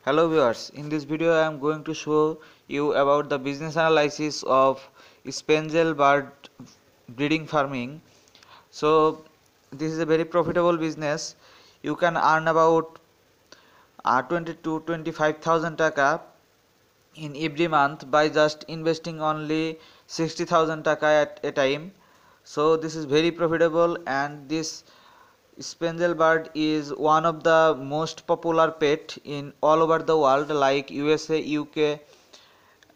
Hello viewers, in this video I am going to show you about the business analysis of spangle bird breeding farming. So this is a very profitable business. You can earn about 20 to 25,000 taka in every month by just investing only 60,000 taka at a time. So this is very profitable, and this spangle bird is one of the most popular pet in all over the world, like USA, UK,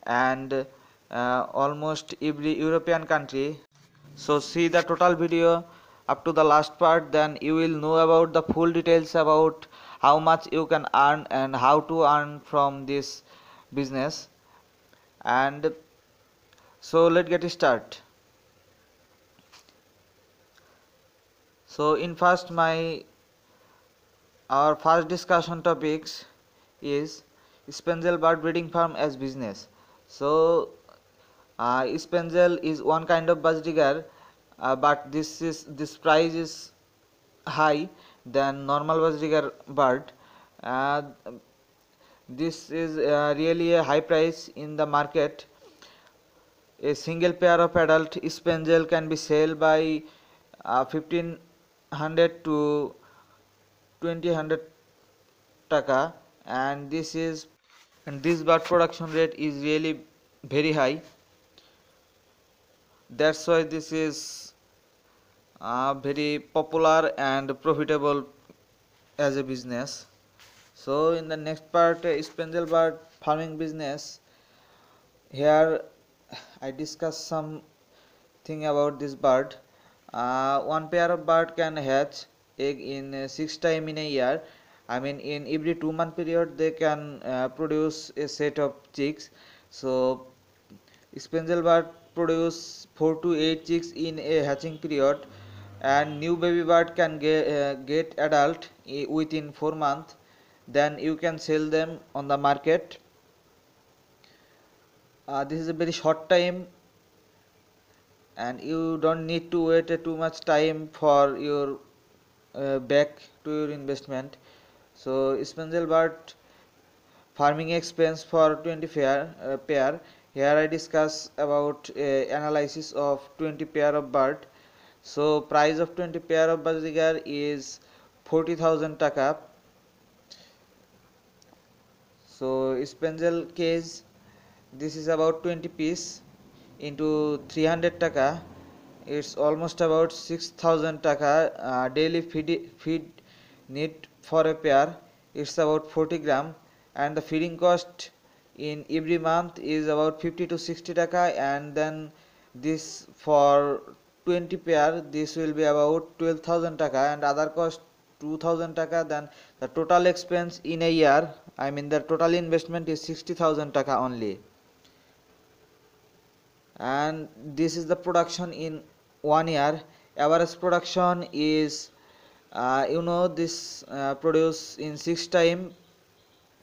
and almost every European country. So see the total video up to the last part, then you will know about the full details about how much you can earn and how to earn from this business. And so let's get started. So in first our first discussion topics is spangle bird breeding farm as business. So spangle is one kind of budgerigar, but this price is high than normal budgerigar bird. Uh, this is really a high price in the market. A single pair of adult spangle can be sold by 1500 to 2000 taka, and this bird production rate is really very high. That's why this is very popular and profitable as a business. So in the next part, spangle bird farming business, here I discuss something about this bird. One pair of bird can hatch egg in 6 times in a year. I mean, in every 2 month period they can produce a set of chicks. So spangle bird produce 4 to 8 chicks in a hatching period, and new baby bird can get adult within 4 months. Then you can sell them on the market. This is a very short time, and you don't need to wait too much time for your back to your investment. So spangle bird farming expense for 20 pair. Here I discuss about analysis of 20 pair of bird. So price of 20 pair of budgerigar is 40,000 taka. So spangle cage, this is about 20 piece into 300 taka. It's almost about 6,000 taka. Daily feed need for a pair, it's about 40 gram, and the feeding cost in every month is about 50 to 60 taka, and then this for 20 pair this will be about 12,000 taka, and other cost 2,000 taka. Then the total expense in a year, I mean the total investment is 60,000 taka only. And this is the production in 1 year. Average production is this produce in 6 times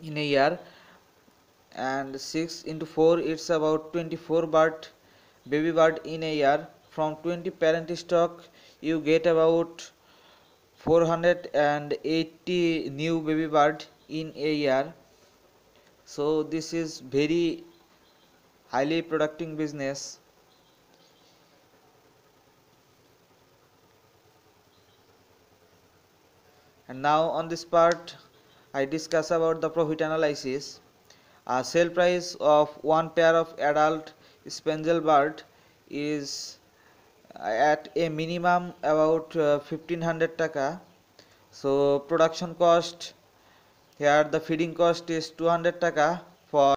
in a year, and 6 into 4, it's about 24 baby bird in a year. From 20 parent stock you get about 480 new baby bird in a year. So this is very highly productive business. And now on this part I discuss about the profit analysis. Sale price of one pair of adult spangle bird is at a minimum about 1500 taka. So production cost, here the feeding cost is 200 taka. For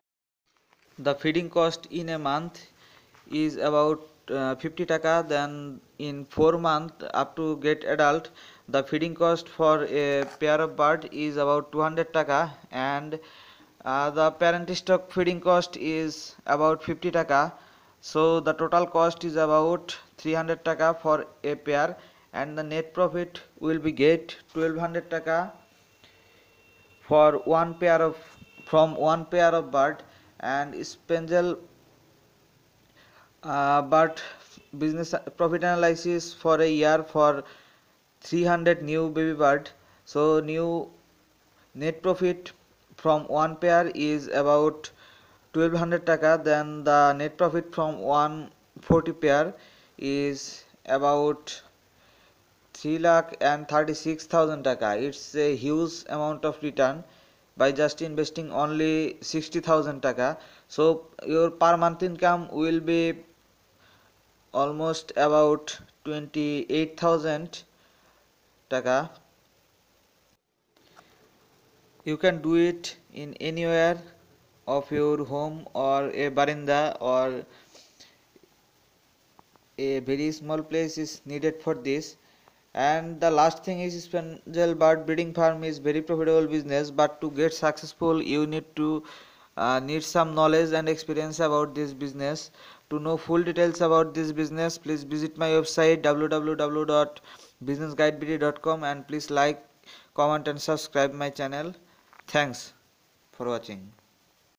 the feeding cost in a month is about 50 taka. Then in 4 months up to get adult, the feeding cost for a pair of bird is about 200 taka, and the parent stock feeding cost is about 50 taka. So the total cost is about 300 taka for a pair, and the net profit will be get 1200 taka for one pair of bird. And spangle bird business profit analysis for a year for 300 new baby bird. So new net profit from one pair is about 1200 taka, then the net profit from 140 pair is about 3,36,000 taka. It's a huge amount of return by just investing only 60,000 taka. So your per month income will be almost about 28,000 taka. You can do it in anywhere of your home or a baranda, or a very small place is needed for this. And the last thing is, spangle bird breeding farm is very profitable business, but to get successful you need some knowledge and experience about this business. To know full details about this business, please visit my website www.businessguidebd.com, and please like, comment and subscribe my channel. Thanks for watching.